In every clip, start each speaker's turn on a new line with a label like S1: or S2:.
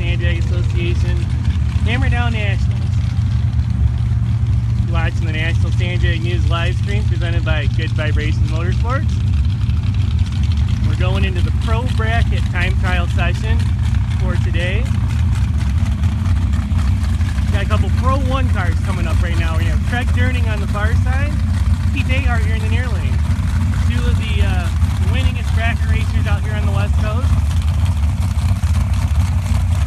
S1: Sandbag Association Hammer Down Nationals. You're watching the National Sandbag News live stream presented by Good Vibrations Motorsports. We're going into the Pro Bracket time trial session for today. Got a couple Pro 1 cars coming up right now. We have Craig Durning on the far side, Pete Ahart here in the near lane. Two of the winningest bracket racers out here on the West Coast.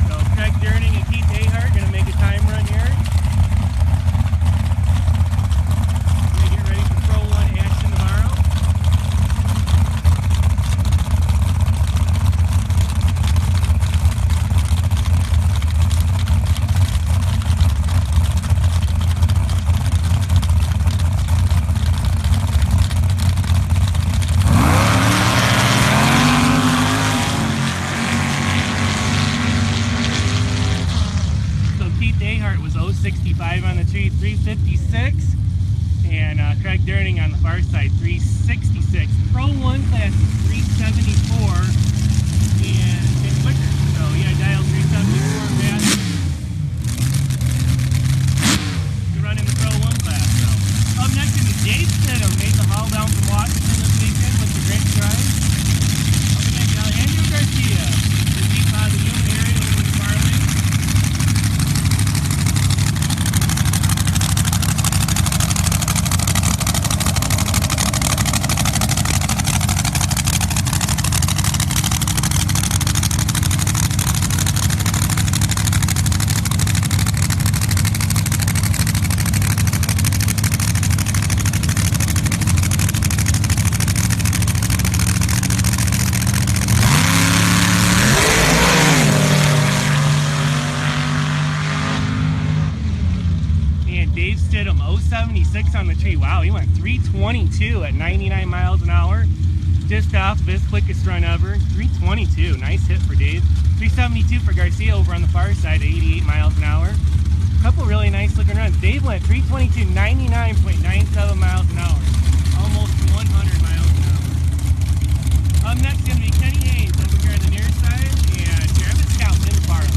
S1: So Craig Durning and Keith Ahart going to make a time run here. We're going to get ready for Pro 1 action tomorrow. Was 065 on the tree, 356, and Craig Durning on the far side, 366. Pro 1 class is 374, and it's quicker. So yeah, dial 374 fast to run in the Pro 1 class. So up next is Dave Stidham, made the haul down from Washington this weekend with the Grant Drive. Up next, Alejandro Garcia, the deep out of the Newman area over in Farley. Dave Stidham, 076 on the tree. Wow, he went 322 at 99 miles an hour. Just off of his quickest run ever. 322, nice hit for Dave. 372 for Garcia over on the far side, 88 miles an hour. A couple really nice looking runs. Dave went 322, 99.97 miles an hour. Almost 100 miles an hour. Up next is going to be Kenny Hayes over here on the near side, and Travis Scout in the far lane.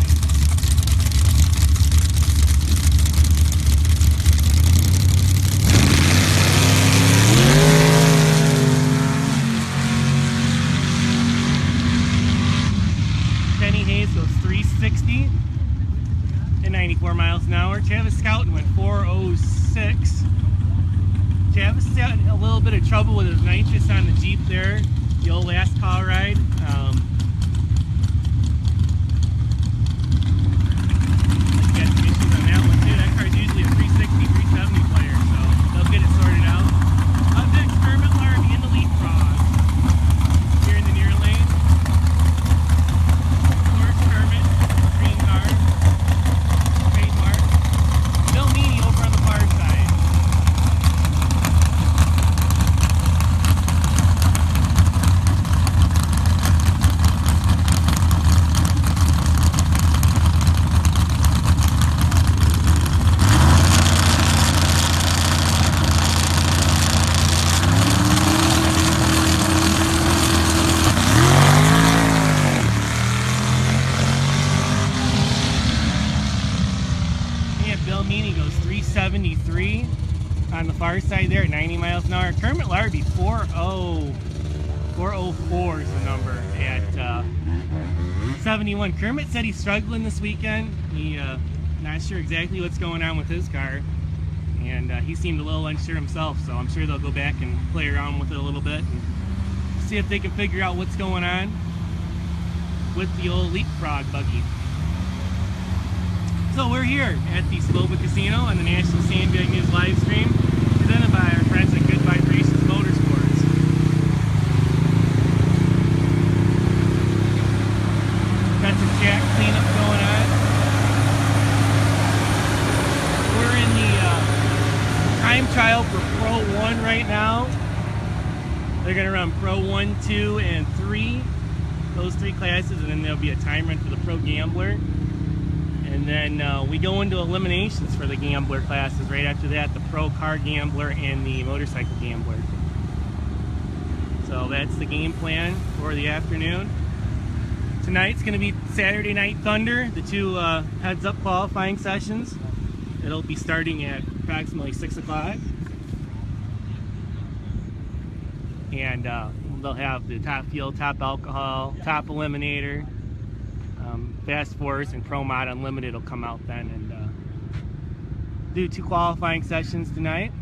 S1: Goes 360 and 94 miles an hour. Travis Scout went 406. Travis had a little bit of trouble with his nitrous on the Jeep there, the old last call ride. He had some issues on that one too. That car's usually a 360, 370 player, so they'll get it sorted out. Up next, Kermit Larby in the leapfrog here in the near lane. On the far side there at 90 miles an hour. Kermit Larby 404 is the number at 71. Kermit said he's struggling this weekend. He not sure exactly what's going on with his car, and he seemed a little unsure himself, so I'm sure they'll go back and play around with it a little bit and see if they can figure out what's going on with the old leapfrog buggy. So we're here at the Soboba Casino on the National Sandbag News live stream, presented by our friends at Good Vibrations Motorsports. Got some jack cleanup going on. We're in the time trial for Pro 1 right now. They're going to run Pro 1, 2, and 3, those 3 classes, and then there'll be a time run for the Pro Gambler. And then we go into eliminations for the Gambler classes. Right after that, the Pro Car Gambler and the Motorcycle Gambler. So that's the game plan for the afternoon. Tonight's going to be Saturday Night Thunder, the two heads-up qualifying sessions. It'll be starting at approximately 6 o'clock. And they'll have the top fuel, top alcohol, top eliminator, fast force, and pro mod unlimited will come out then and do 2 qualifying sessions tonight.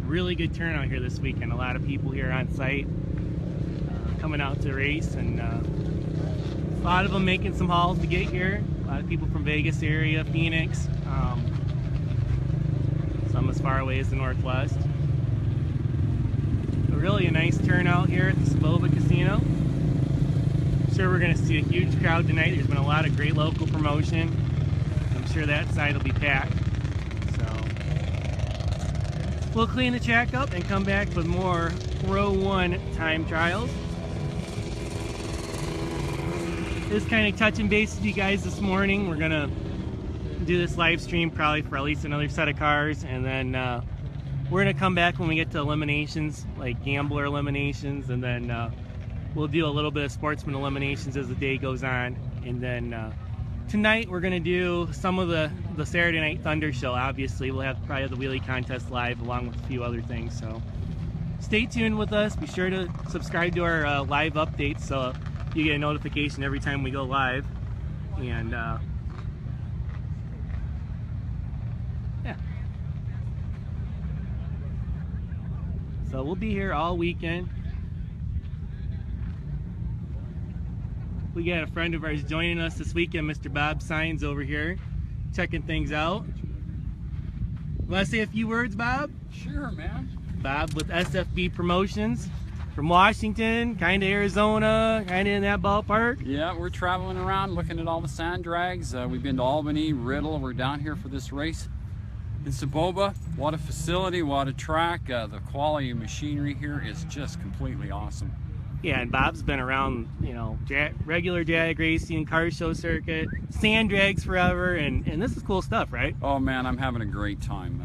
S1: Really good turnout here this weekend. A lot of people here on site coming out to race, and a lot of them making some hauls to get here. A lot of people from Vegas area, Phoenix, some as far away as the Northwest. But really a nice turnout here at the Soboba Casino. I'm sure we're going to see a huge crowd tonight. There's been a lot of great local promotion. I'm sure that side will be packed. We'll clean the track up and come back with more Pro 1 time trials. Just kind of touching base with you guys this morning. We're gonna do this live stream probably for at least another set of cars, and then we're gonna come back when we get to eliminations, like gambler eliminations, and then we'll do a little bit of sportsman eliminations as the day goes on, and then tonight we're going to do some of the Saturday Night Thunder show. Obviously, we'll probably have the wheelie contest live along with a few other things. So stay tuned with us. Be sure to subscribe to our live updates so you get a notification every time we go live. And yeah. So we'll be here all weekend. We got a friend of ours joining us this weekend, Mr. Bob Signs over here, checking things out. Want to say a few words, Bob?
S2: Sure, man.
S1: Bob with SFB Promotions from Washington, kind of Arizona, kind of in that ballpark.
S2: Yeah, we're traveling around looking at all the sand drags. We've been to Albany, Riddle. We're down here for this race in Soboba. What a facility, what a track. The quality of machinery here is just completely awesome.
S1: Yeah, and Bob's been around, you know, regular drag racing, car show circuit, sand drags forever, and this is cool stuff, right?
S2: Oh man, I'm having a great time.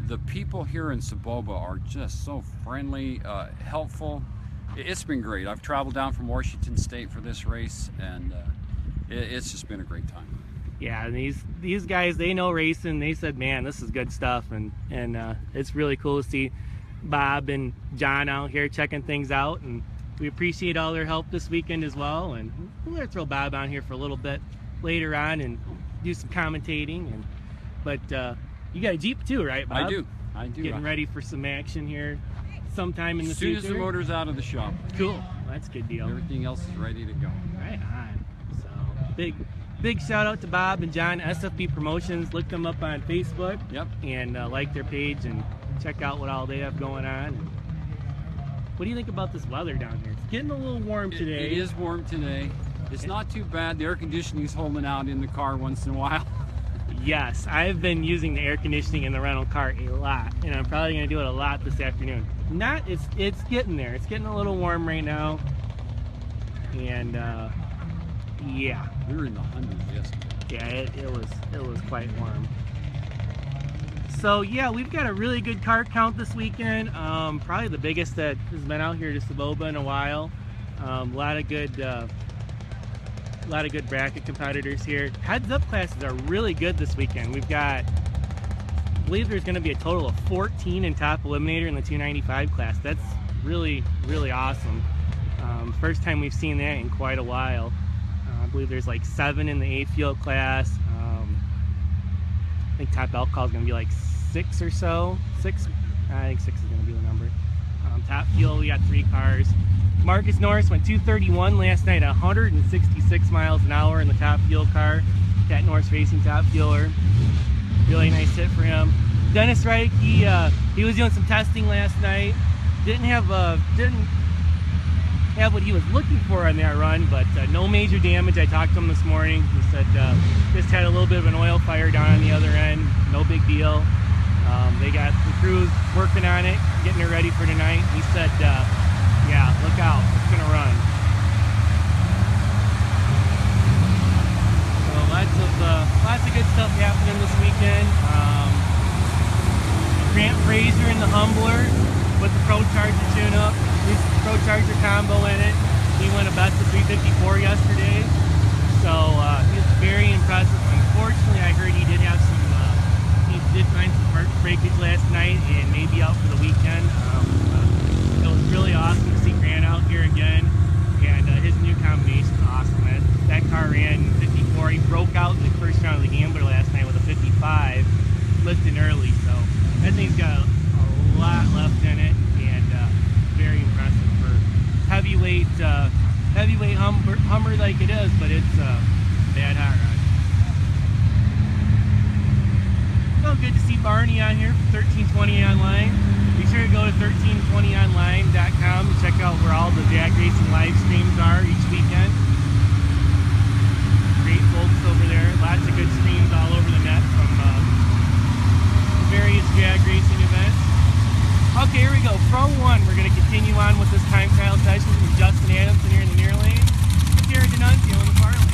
S2: The people here in Soboba are just so friendly, helpful. It's been great. I've traveled down from Washington State for this race, and it's just been a great time.
S1: Yeah, and these guys, they know racing. They said, man, this is good stuff, and it's really cool to see Bob and John out here checking things out, and we appreciate all their help this weekend as well. And we're going to throw Bob on here for a little bit later on and do some commentating. But you got a Jeep too, right, Bob?
S2: I do.
S1: Getting ready for some action here sometime in the future.
S2: As soon as the motor's out of the shop.
S1: Cool. That's a good deal.
S2: Everything else is ready to go.
S1: Right on. So big shout out to Bob and John, SFB Promotions. Look them up on Facebook.
S2: Yep.
S1: And like their page and check out what all they have going on. What do you think about this weather down here? It's getting a little warm today.
S2: It is warm today. It's not too bad. The air conditioning is holding out in the car once in a while.
S1: Yes, I've been using the air conditioning in the rental car a lot, and I'm probably going to do it a lot this afternoon. It's getting there. It's getting a little warm right now, and yeah.
S2: We were in the hundreds yesterday.
S1: Yeah, it was quite warm. So yeah, we've got a really good car count this weekend. Probably the biggest that has been out here to Soboba in a while. A lot of good bracket competitors here. Heads up classes are really good this weekend. We've got, I believe there's going to be a total of 14 in top eliminator in the 295 class. That's really awesome. First time we've seen that in quite a while. I believe there's like 7 in the A field class. I think top alcohol is going to be like 6 or so. 6. I think 6 is going to be the number. Top fuel, we got 3 cars. Marcus Norris went 231 last night, 166 miles an hour in the top fuel car. Cat Norris Racing top fueler. Really nice hit for him. Dennis Reich, he was doing some testing last night. Didn't have what he was looking for on that run, but no major damage. I talked to him this morning. He said just had a little bit of an oil fire down on the other end. No big deal. They got the crews working on it, getting it ready for tonight. He said, yeah, look out, it's gonna run. So Lots of good stuff happening this weekend. Grant Fraser in the Humbler with the Pro Charger tune-up, Pro Charger combo in it. He won a best of 354 yesterday, so he was very impressive. Unfortunately, I heard he did have some, he did find some part breakage last night and may be out for the weekend. It was really awesome to see Grant out here again, and his new combination is awesome. That car ran 54. He broke out in the first round of the Gambler last night with a 55, lifting early, so that thing's got a lot left in it, and very impressive for heavyweight Hummer like it is, but it's a bad hot rod. So good to see Barney on here for 1320 Online. Be sure to go to 1320online.com and check out where all the drag racing live streams are each weekend. Great folks over there. Lots of good streams all over the net from various drag racing events. Okay, here we go. Pro 1. We're going to continue on with this time trial session with Justin Adamson here in the near lane. Jared Denunzio in the far lane.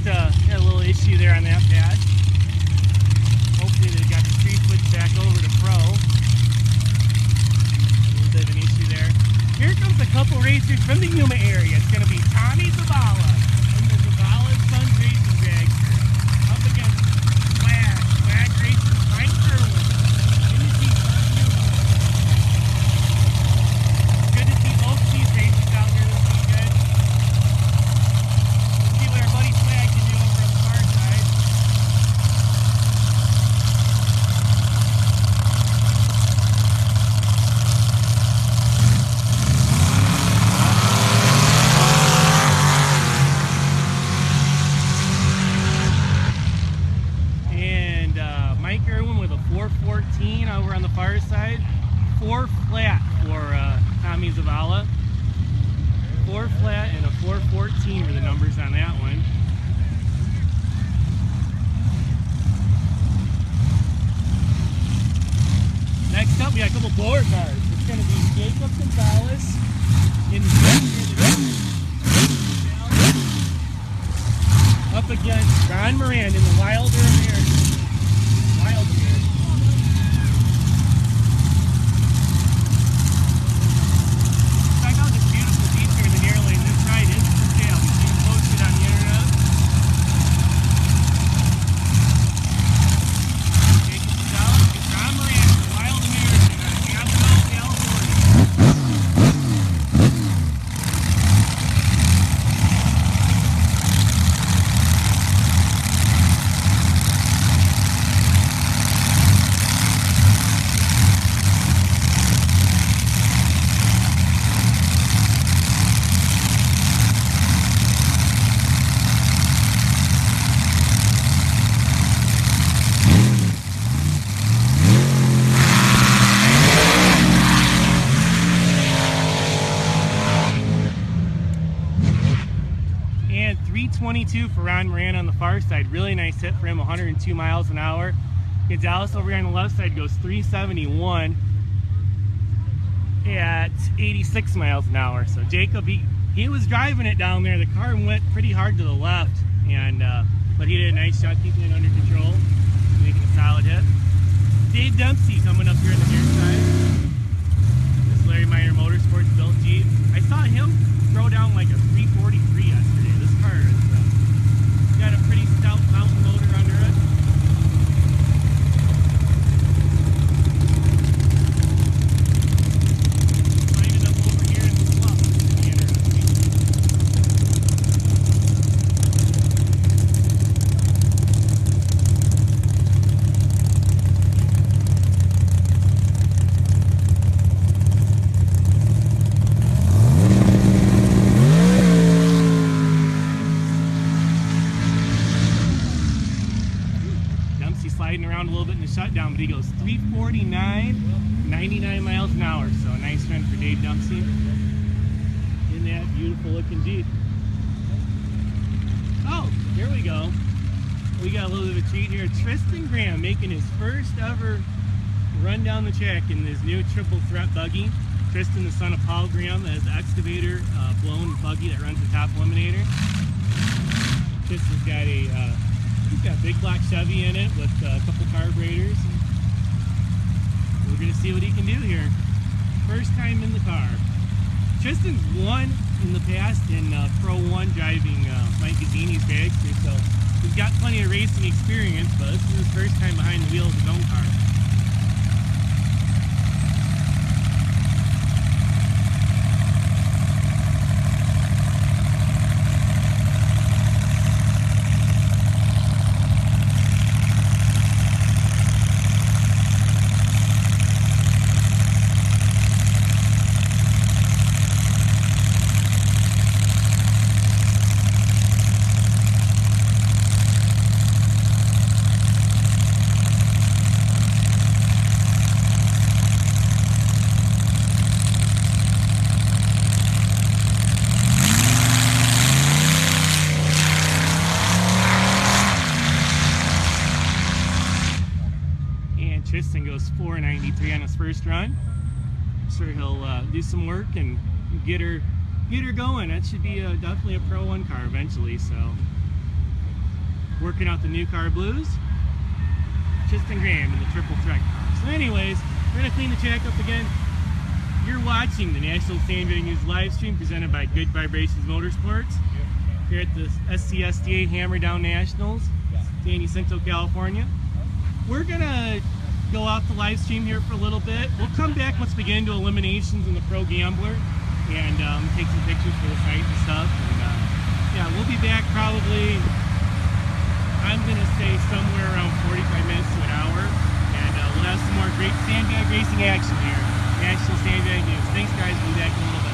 S1: Had a little issue there on that pad. Hopefully they got the tree switch back over to Pro. A little bit of an issue there. Here comes a couple racers from the Yuma area. It's going to be Tommy Soboba from the Soboba Sons Racing Dragster up against Swag Racing Mike Irwin in the Jeep. Good to see both of these racers out there this weekend. Let's see what our buddy Swag can do over on the far side. Mike Irwin with a 414 over on the far side. 4 flat for Tommy Zavala. 4 flat and a 414 were the numbers on that one. Next up, we got a couple blower cars. It's going to be Jacob Gonzalez in up against Ron Moran in the Wilder American. Check out this beautiful beach here in the near lane. This ride is for sale. We've seen it posted on the internet. Jacob Gonzalez and Ron Moran, the Wild American out of Jacinto, California. And 322 for Ron Moran on the far side. Really nice hit for him, 102 miles an hour. Gonzalez over here on the left side goes 371 at 86 miles an hour. So Jacob, he was driving it down there. The car went pretty hard to the left, and but he did a nice job keeping it under control, making a solid hit. Dave Dempsey coming up here on the near side. This Larry Meyer Motorsports built Jeep. I saw him throw down like a 343 yesterday. This car is got a pretty stout mountain motor under it. Climbing up over here in the swamp. Interesting. but he goes 349, 99 miles an hour. So a nice run for Dave Dempsey in that beautiful looking Jeep. Oh, here we go. We got a little bit of a treat here. Tristan Graham making his first ever run down the track in this new triple threat buggy. Tristan, the son of Paul Graham, has the excavator blown buggy that runs the top eliminator. Tristan's got he's got a big black Chevy in it with a couple carburetors. We're gonna see what he can do here. First time in the car. Tristan's won in the past in Pro 1 driving Mike Gazzini's dragster, so he's got plenty of racing experience, but this is his first time behind the wheel of his own car. Tristan goes 493 on his first run. I'm sure he'll do some work and get her going. That should be definitely a Pro 1 car eventually. So working out the new car blues. Tristan Graham in the triple threat car. So anyways, we're gonna clean the track up again. You're watching the National Sandbag News live stream presented by Good Vibrations Motorsports here at the SCSDA Hammer Down Nationals, in Jacinto, California. We're gonna go off the live stream here for a little bit. We'll come back once we get into eliminations in the Pro Gambler and take some pictures for the site and stuff. And yeah, we'll be back probably, I'm gonna say somewhere around 45 minutes to an hour, and we'll have some more great sandbag racing action here. National Sandbag News. Thanks guys, we'll be back in a little bit.